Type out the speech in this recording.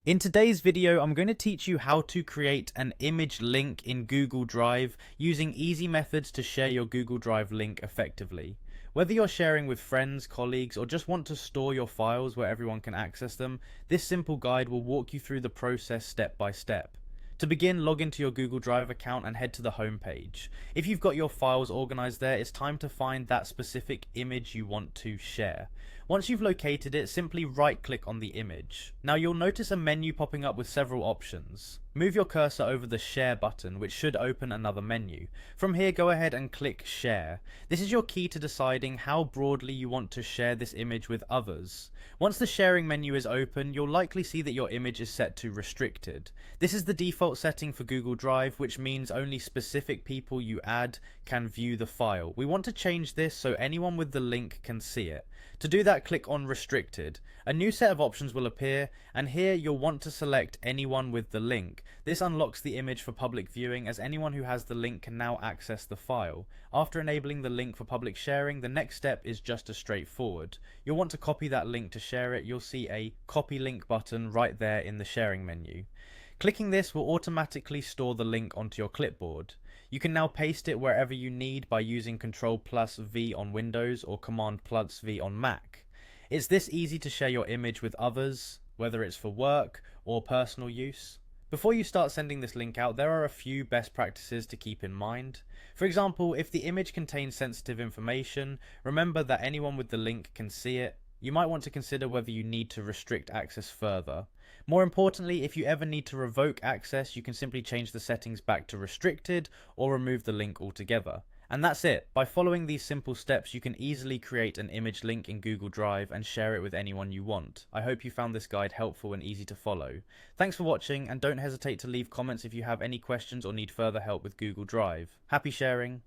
In today's video, I'm going to teach you how to create an image link in Google Drive using easy methods to share your Google Drive link effectively. Whether you're sharing with friends, colleagues, or just want to store your files where everyone can access them, this simple guide will walk you through the process step by step. To begin, log into your Google Drive account and head to the home page. If you've got your files organized there, it's time to find that specific image you want to share. Once you've located it, simply right-click on the image. Now you'll notice a menu popping up with several options. Move your cursor over the Share button, which should open another menu. From here, go ahead and click Share. This is your key to deciding how broadly you want to share this image with others. Once the sharing menu is open, you'll likely see that your image is set to Restricted. This is the default setting for Google Drive, which means only specific people you add can view the file. We want to change this so anyone with the link can see it. To do that, click on Restricted. A new set of options will appear, and here you'll want to select anyone with the link. This unlocks the image for public viewing, as anyone who has the link can now access the file. After enabling the link for public sharing, the next step is just as straightforward. You'll want to copy that link to share it. You'll see a Copy Link button right there in the sharing menu. Clicking this will automatically store the link onto your clipboard. You can now paste it wherever you need by using Ctrl+V on Windows or Command+V on Mac. It's this easy to share your image with others, whether it's for work or personal use. Before you start sending this link out, there are a few best practices to keep in mind. For example, if the image contains sensitive information, remember that anyone with the link can see it. You might want to consider whether you need to restrict access further. More importantly, if you ever need to revoke access, you can simply change the settings back to restricted or remove the link altogether. And that's it. By following these simple steps, you can easily create an image link in Google Drive and share it with anyone you want. I hope you found this guide helpful and easy to follow. Thanks for watching, and don't hesitate to leave comments if you have any questions or need further help with Google Drive. Happy sharing!